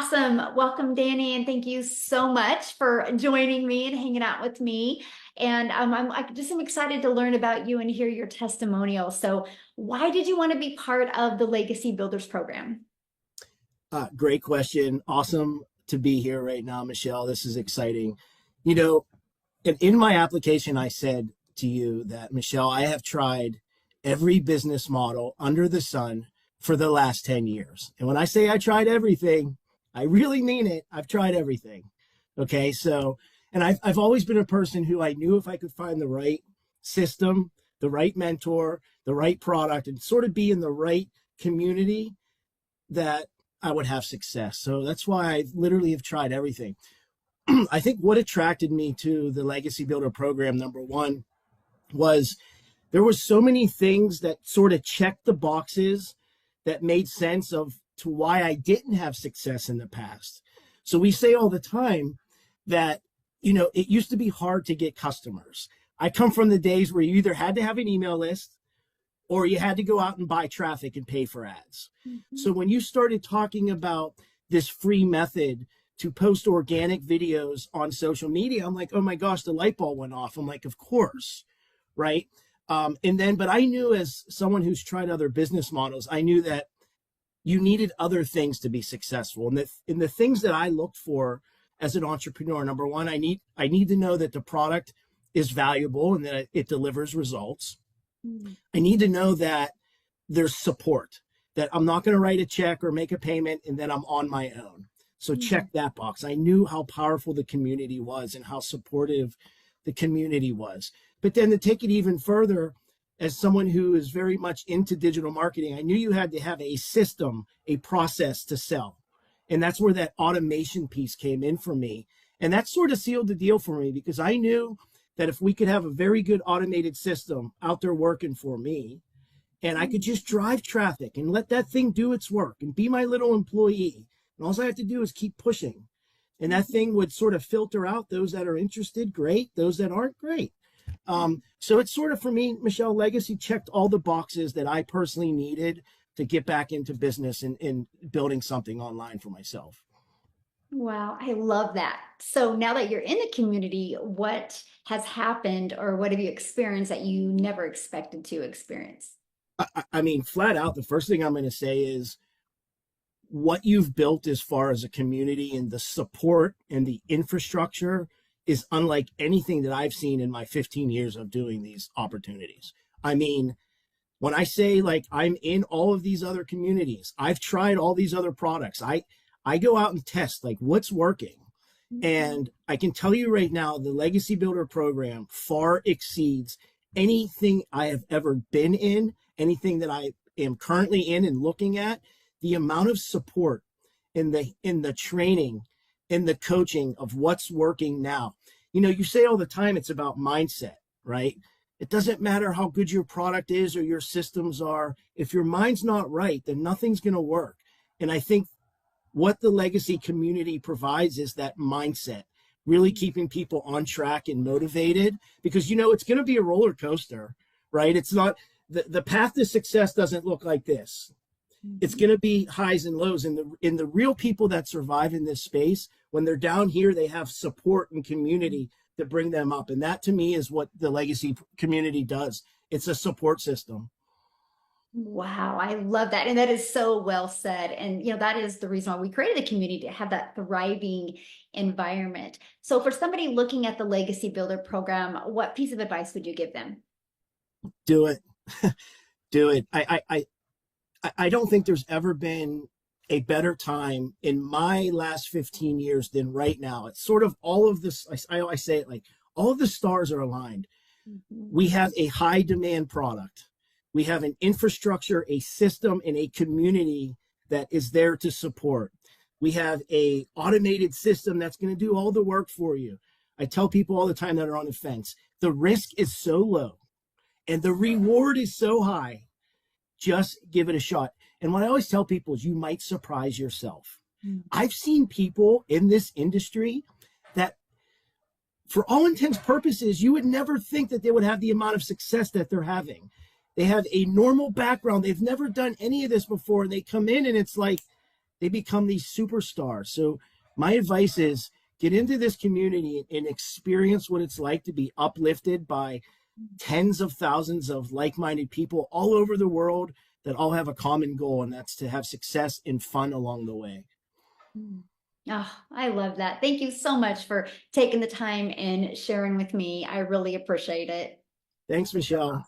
Awesome. Welcome, Danny, and thank you so much for joining me and hanging out with me. And I'm excited to learn about you and hear your testimonial. So, why did you want to be part of the Legacy Builders program? Great question. Awesome to be here right now, Michelle. This is exciting. You know, in my application, I said to you that, Michelle, I have tried every business model under the sun for the last 10 years. And when I say I tried everything, I really mean it. I've tried everything. Okay. So, and I've always been a person who I knew if I could find the right system, the right mentor, the right product, and sort of be in the right community, that I would have success. So that's why I literally have tried everything. I think what attracted me to the Legacy Builder program, number one, was there was so many things that sort of checked the boxes that made sense of to why I didn't have success in the past. So we say all the time that, it used to be hard to get customers. I come from the days where you either had to have an email list or you had to go out and buy traffic and pay for ads. Mm-hmm. So when you started talking about this free method to post organic videos on social media, I'm like, oh my gosh, the light bulb went off. I'm like, of course, right? But I knew, as someone who's tried other business models, I knew that you needed other things to be successful. And the things that I looked for as an entrepreneur, number one, I need to know that the product is valuable and that it delivers results. I need to know that there's support, that I'm not going to write a check or make a payment and then I'm on my own. So check that box. I knew how powerful the community was and how supportive the community was. But then to take it even further, as someone who is very much into digital marketing, I knew you had to have a system, a process to sell. And that's where that automation piece came in for me. And that sort of sealed the deal for me, because I knew that if we could have a very good automated system out there working for me, and I could just drive traffic and let that thing do its work and be my little employee, and all I have to do is keep pushing, and that thing would sort of filter out those that are interested, great, those that aren't, great. So it's sort of, for me, Michelle, Legacy checked all the boxes that I personally needed to get back into business and building something online for myself. Wow, I love that. So now that you're in the community, what has happened or what have you experienced that you never expected to experience? I mean, flat out, the first thing I'm going to say is what you've built as far as a community and the support and the infrastructure is unlike anything that I've seen in my 15 years of doing these opportunities. I mean, when I say, like, I'm in all of these other communities, I've tried all these other products. I go out and test, like, what's working. And I can tell you right now, the Legacy Builder program far exceeds anything I have ever been in, anything that I am currently in and looking at. The amount of support in the training, in the coaching of what's working now. You say all the time it's about mindset, right? It doesn't matter how good your product is or your systems are. If your mind's not right, then nothing's going to work. And I think what the Legacy community provides is that mindset, really keeping people on track and motivated, because it's going to be a roller coaster, right? It's not the path to success doesn't look like this. It's going to be highs and lows, and the real people that survive in this space, when they're down here, they have support and community to bring them up. And that, to me, is what the Legacy community does. It's a support system. Wow, I love that. And that is so well said. And, that is the reason why we created the community, to have that thriving environment. So for somebody looking at the Legacy Builder program, what piece of advice would you give them? Do it. Do it. I don't think there's ever been a better time in my last 15 years than right now. It's sort of all of this. I say it like all of the stars are aligned. We have a high demand product. We have an infrastructure, a system, and a community that is there to support. We have a automated system that's going to do all the work for you. I tell people all the time that are on the fence, the risk is so low and the reward is so high. Just give it a shot. And what I always tell people is you might surprise yourself. I've seen people in this industry that, for all intents and purposes, you would never think that they would have the amount of success that they're having. They have a normal background. They've never done any of this before. And they come in and it's like, they become these superstars. So my advice is get into this community and experience what it's like to be uplifted by tens of thousands of like-minded people all over the world that all have a common goal, and that's to have success and fun along the way. Mm. Oh, I love that. Thank you so much for taking the time and sharing with me. I really appreciate it. Thanks, Michelle.